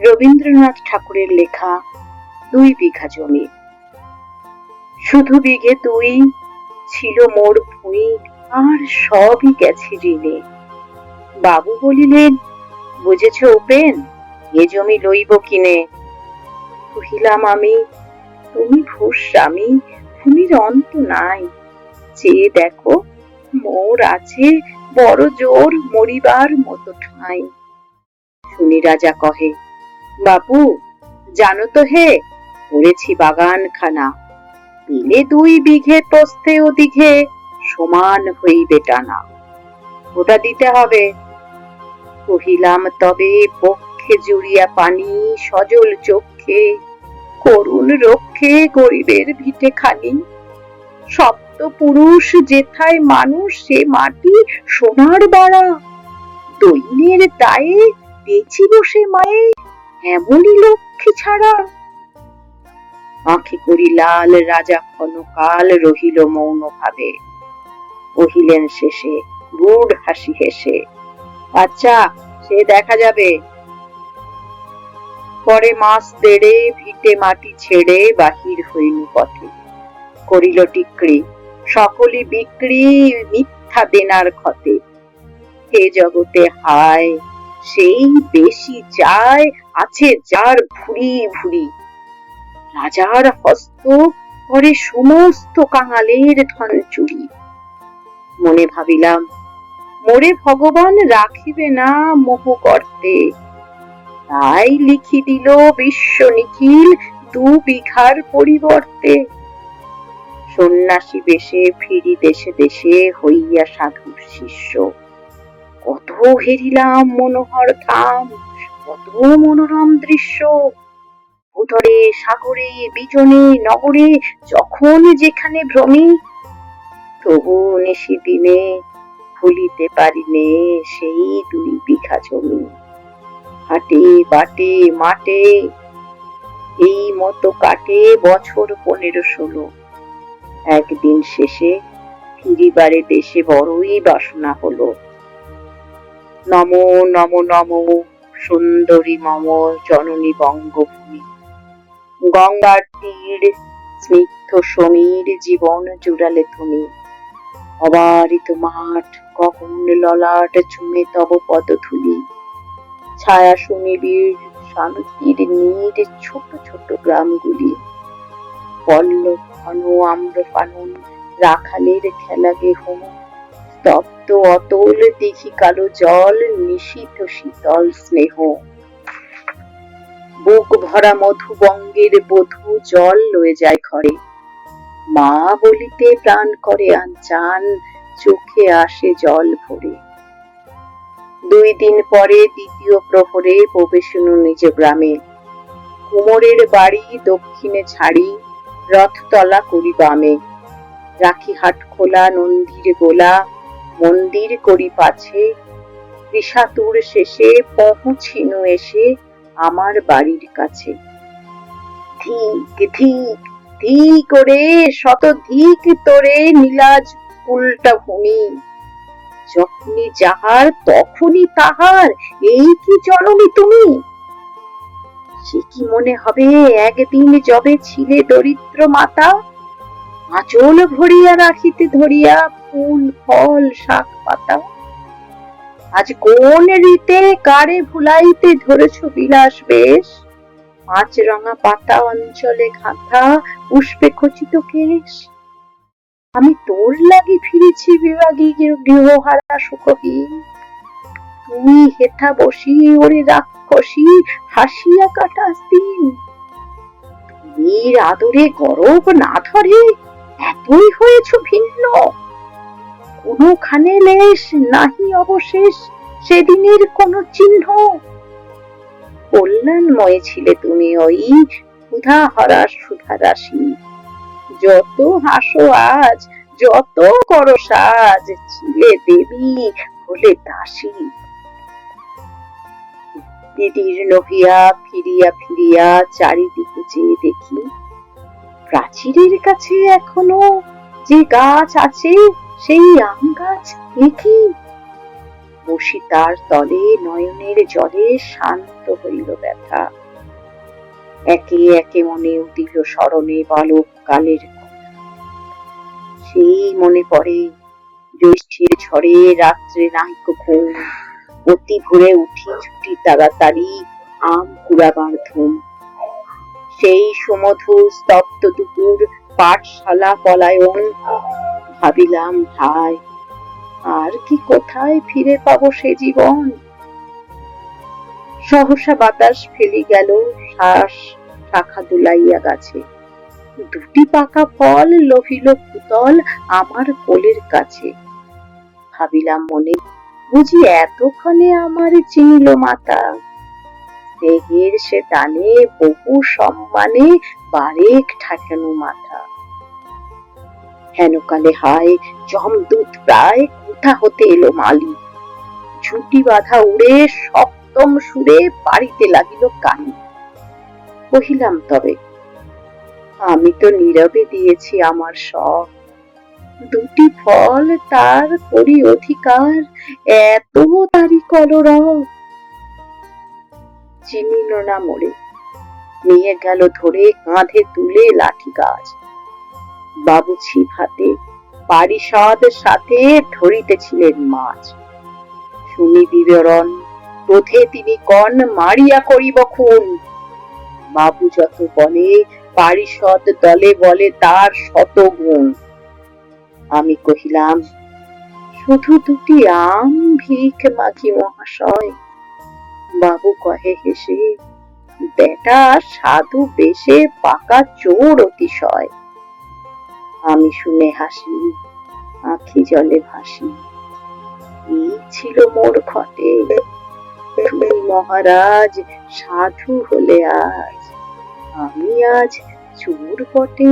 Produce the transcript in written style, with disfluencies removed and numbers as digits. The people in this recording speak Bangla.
রবীন্দ্রনাথ ঠাকুরের লেখা 2 বিঘা জমি। শুধু বিঘে 2 ছিল মোর ভূমি, আর সবই গেছে ঋণে। বাবু বলিলেন, বুঝেছ উপেন, এ জমি লইব কিনে। কহিলাম আমি, তুমি ভূস্বামী, ভূমির অন্ত নাই। চেয়ে দেখো, মোর আছে বড় জোর মরিবার মতো ঠাঁই। শুনি রাজা কহে, বাপু জানো তো হে, করেছি বাগান খানা, দিলে 2 বিঘে প্রস্থে ও দিঘে সমান হইবে টানা, ওটা দিতে হবে। কহিলাম, তবে বক্ষে জুড়িয়া পানি, সজল চক্ষে করুণ রক্ষে গরিবের ভিটে খানি। সপ্ত পুরুষ যেথায় মানুষ, সে মাটি সোনার বাড়া, দৈন্যের দায়ে বেচি বসে মায়ে এমনই লক্ষ্মী ছাড়া। আঁখি করি লাল, রাজা ক্ষণকাল রহিল মৌন ভাবে। কহিলেন শেষে গূঢ় হাসি হেসে, আচ্ছা সে দেখা যাবে। পরে মাস দেড়ে ভিটে মাটি ছেড়ে বাহির হইনু পথে। করিল টিকরি, সকলই বিক্রি মিথ্যা দেনার ক্ষতে। হে জগতে হায়, সেই বেশি চায় আছে যার ভুরি ভুরি। রাজার হস্ত করে সমস্ত কাঙালের ধন চুরি। মনে ভাবিলাম, মোরে ভগবান রাখিবে না মোহ করতে, তাই লিখি দিল বিশ্ব নিখিল 2 বিঘার পরিবর্তে। সন্ন্যাসী বেশে ফিরি দেশে দেশে হইয়া সাধুর শিষ্য। কত হেরিলাম মনোহর ধাম, কত মনোরম দৃশ্য। ভূতলে সাগরে বিজনে নগরে যখন যেখানে ভ্রমি, তবু নিশি দিনে ভুলিতে পারিনে সেই 2 বিঘা জমি। হাটে বাটে মাঠে এই মতো কাটে বছর 15-16। একদিন শেষে ফিরিবারে দেশে বড়ই বাসনা হলো। নমো নমো নমো সুন্দরী মম জননী বঙ্গভূমি। গঙ্গার তীর স্নিগ্ধ সমীর জীবন জুড়ালে তুমি। অবারিত মাঠ গগন ললাট চুমে তব পদধূলি। ছায়া সুনিবিড় শান্তির নীড় ছোট ছোট গ্রামগুলি। পল্লব ঘন আম্রপানন রাখালের খেলা গেহ। স্তব্ধ অতল দেখি কালো জল, নিশীথ শীতল স্নেহ। বুক ভরা মধুবঙ্গের বধূ জল লয়ে যায় ঘরে। মা বলিতে প্রাণ করে আনচান, চোখে আসে জল ভরে। 2 দিন পরে দ্বিতীয় প্রহরে প্রবেশনু নিজ গ্রামে। কুমোরের বাড়ি দক্ষিণে ছাড়ি, রথতলা করি বামে। রাখি হাট খোলা নন্দীর গোলা, মন্দির করি পাছে। ঋষাতুর শেষে পৌঁছিনু এসে আমার বাড়ির কাছে। ধিক ধিক ধিক করে শত ধিক তোরে নীলাজ উল্টা ভূমি। যখনই যাহার তখনই তাহার, এই কি জননী তুমি। সে কি মনে হবে একদিন যবে ছিলে দরিদ্র মাতা, আঁচল ভরিয়া রাখিতে ধরিয়া ফুল ফল শাক পাতা। আজ কোন রীতে কারে ভুলাইতে ধরেছ বিলাস বেশ, 5 রঙা পাতা অঞ্চলে ঘাঁথা পুষ্পে খচিত কেশ। আমি তোর লাগি ফিরেছি বিভাগী গৃহহারা সুখহীন, তুই হেথা বসি ওরে রাক্ষসী হাসিয়া কাটাস দিন। তুমির আদরে গরব না ধরে এতই হয়েছ ভিন্ন, কোনখানে লেশ নাহি অবশেষ সেদিনের কোন চিহ্ন। কল্যাণময় ছিলে তুমি ওই ক্ষুধা হরা সুধা রাশি। যত হাসো আজ, যত করো সাজ, ছিলে দেবী হলে দাসী। বিদীর্ণ হইয়া ফিরিয়া ফিরিয়া চারিদিকে চেয়ে দেখি, প্রাচীরের কাছে এখনো যে গাছ আছে সেই আম গাছ, এ কি বসি তার তলে, নয়নের জলে শান্ত হইল ব্যথা। একে একে মনে উঠিল স্মরণে বালক কালের কথা। সেই মনে পড়ে জ্যৈষ্ঠের ঝড়ে রাত্রে নাহিক ঘুম, অতি ভোরে উঠি ছুটি তাড়াতাড়ি আম কুড়াবার ধুম। সেই সুমধু স্তব্ধ দুপুর, পাঠশালা পলায়ন, ভাবিলাম ভাই আর কি কোথায় ফিরে পাবো সে জীবন। সহসা বাতাস ফেলি গেল শ্বাস শাখা দুলাইয়া গাছে, দুটি পাকা ফল লোভিল ভূতল আমার কোলের কাছে। ভাবিলাম মনে, বুঝি এতক্ষণে আমার চিনিল মাতা, দেহের সে টানে বহু সম্মানে বারেক ঠাকানো মাথা। হেনকালে হায় যমদূত প্রায় কোথা হতে এলো মালি, ঝুঁটি বাঁধা উড়ে সপ্তম সুরে পাড়িতে লাগিল কানে। কহিলাম তবে, আমি তো নীরবে দিয়েছি আমার সব, দুটি ফল তার করি অধিকার, এত তারি কলরব। চিনিল না মোরে, নিয়ে গেল ধরে কাঁধে তুলে লাঠি গাছ। বাবু ছিপ হাতে পারিষদ সাথে ধরিতেছিলেন মাছ। শুনি বিবরণ, ক্রোধে তিনি কন মারিয়া করিব খুন। বাবু যত বলে পারিষদ দলে বলে তার শত গুণ। আমি কহিলাম, শুধু দুটি আম ভিখ মাগি মহাশয়। বাবু কহে হেসে, বেটা সাধু বেশে পাকা চোর অতিশয়। আমি শুনে হাসি, আঁখি জলে ভাসি। এই ছিল মোর ঘটে, তুমি মহারাজ সাধু হলে আজ, আমি আজ চোর বটে।